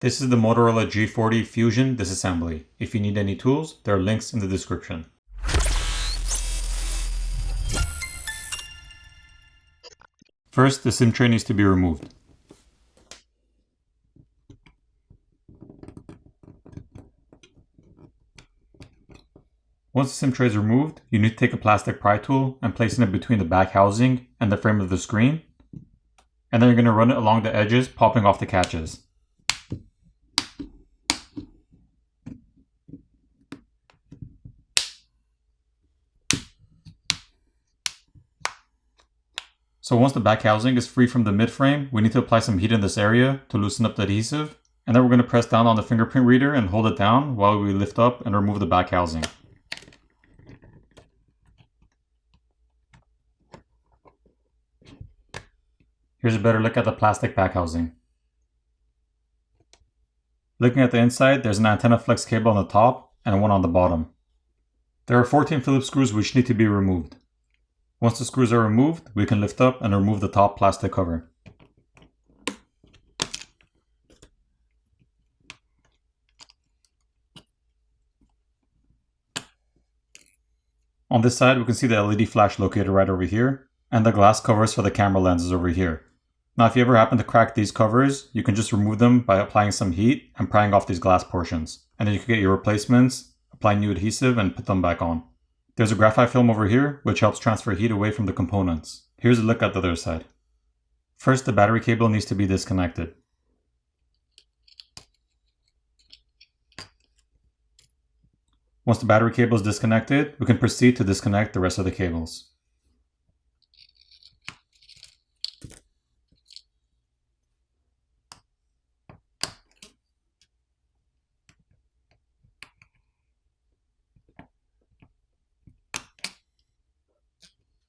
This is the Motorola G40 Fusion Disassembly. If you need any tools, there are links in the description. First, the SIM tray needs to be removed. Once the SIM tray is removed, you need to take a plastic pry tool and place it between the back housing and the frame of the screen. And then you're going to run it along the edges, popping off the catches. So once the back housing is free from the mid frame, we need to apply some heat in this area to loosen up the adhesive. And then we're going to press down on the fingerprint reader and hold it down while we lift up and remove the back housing. Here's a better look at the plastic back housing. Looking at the inside, there's an antenna flex cable on the top and one on the bottom. There are 14 Phillips screws which need to be removed. Once the screws are removed, we can lift up and remove the top plastic cover. On this side, we can see the LED flash located right over here, and the glass covers for the camera lenses over here. Now, if you ever happen to crack these covers, you can just remove them by applying some heat and prying off these glass portions. And then you can get your replacements, apply new adhesive, and put them back on. There's a graphite film over here, which helps transfer heat away from the components. Here's a look at the other side. First, the battery cable needs to be disconnected. Once the battery cable is disconnected, we can proceed to disconnect the rest of the cables.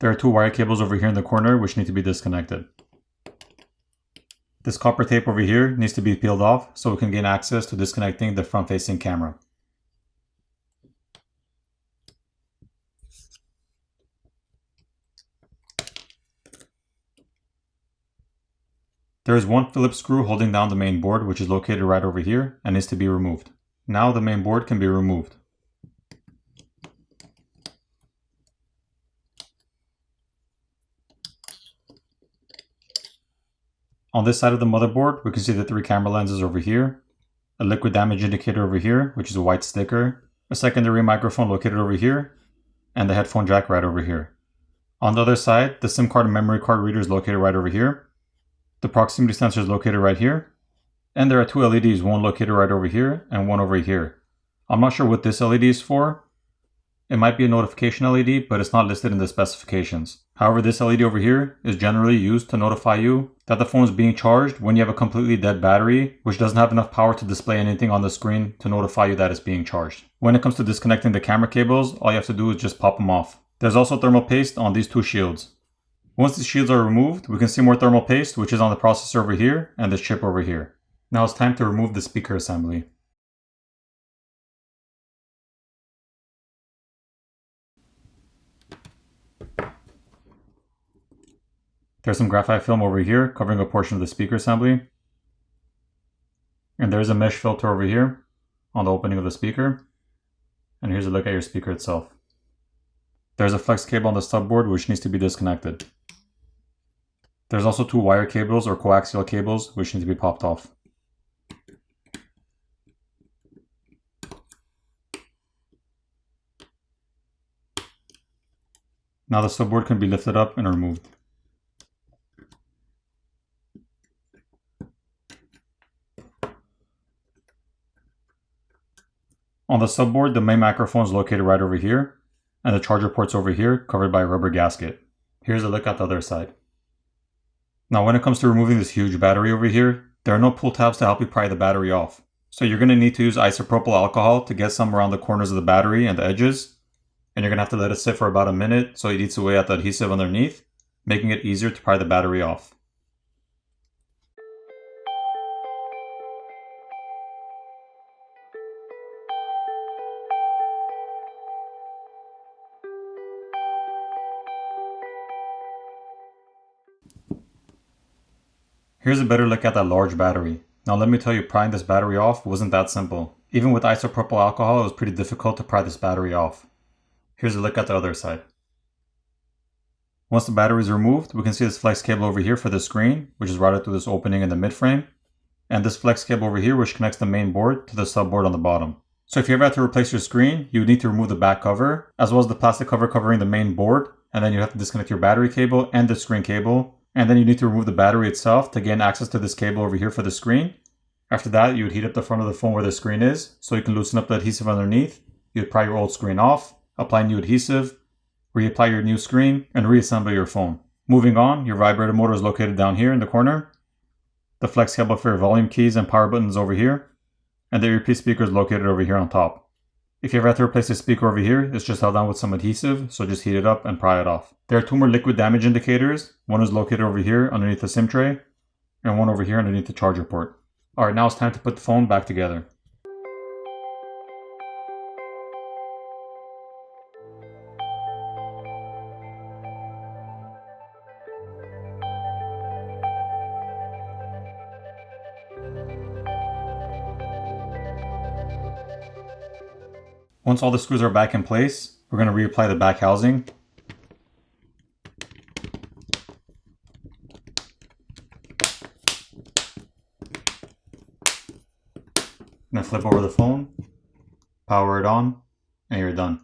There are two wire cables over here in the corner which need to be disconnected. This copper tape over here needs to be peeled off so we can gain access to disconnecting the front-facing camera. There is one Phillips screw holding down the main board, which is located right over here and needs to be removed. Now the main board can be removed. On this side of the motherboard, we can see the three camera lenses over here, a liquid damage indicator over here, which is a white sticker, a secondary microphone located over here, and the headphone jack right over here. On the other side, the SIM card and memory card reader is located right over here. The proximity sensor is located right here. And there are two LEDs, one located right over here and one over here. I'm not sure what this LED is for. It might be a notification LED, but it's not listed in the specifications. However, this LED over here is generally used to notify you that the phone is being charged when you have a completely dead battery, which doesn't have enough power to display anything on the screen to notify you that it's being charged. When it comes to disconnecting the camera cables, all you have to do is just pop them off. There's also thermal paste on these two shields. Once these shields are removed, we can see more thermal paste, which is on the processor over here and this chip over here. Now it's time to remove the speaker assembly. There's some graphite film over here covering a portion of the speaker assembly. And there's a mesh filter over here on the opening of the speaker. And here's a look at your speaker itself. There's a flex cable on the subboard which needs to be disconnected. There's also two wire cables or coaxial cables which need to be popped off. Now the subboard can be lifted up and removed. On the subboard, the main microphone is located right over here, and the charger port's over here, covered by a rubber gasket. Here's a look at the other side. Now when it comes to removing this huge battery over here, there are no pull tabs to help you pry the battery off. So you're going to need to use isopropyl alcohol to get some around the corners of the battery and the edges. And you're going to have to let it sit for about a minute so it eats away at the adhesive underneath, making it easier to pry the battery off. Here's a better look at that large battery. Now let me tell you, prying this battery off wasn't that simple. Even with isopropyl alcohol, it was pretty difficult to pry this battery off. Here's a look at the other side. Once the battery is removed, we can see this flex cable over here for the screen, which is routed through this opening in the midframe, and this flex cable over here, which connects the main board to the subboard on the bottom. So if you ever had to replace your screen, you would need to remove the back cover, as well as the plastic cover covering the main board, and then you have to disconnect your battery cable and the screen cable, and then you need to remove the battery itself to gain access to this cable over here for the screen. After that, you would heat up the front of the phone where the screen is, so you can loosen up the adhesive underneath. You would pry your old screen off, apply new adhesive, reapply your new screen, and reassemble your phone. Moving on, your vibrator motor is located down here in the corner. The flex cable for your volume keys and power buttons over here. And the earpiece speaker is located over here on top. If you ever have to replace the speaker over here, it's just held down with some adhesive, so just heat it up and pry it off. There are two more liquid damage indicators. One is located over here underneath the SIM tray, and one over here underneath the charger port. Alright, now it's time to put the phone back together. Once all the screws are back in place, we're going to reapply the back housing. I'm going to flip over the phone, power it on, and you're done.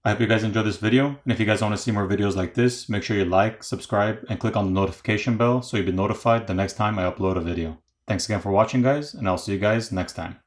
I hope you guys enjoyed this video, and if you guys want to see more videos like this, make sure you like, subscribe, and click on the notification bell so you'll be notified the next time I upload a video. Thanks again for watching, guys, and I'll see you guys next time.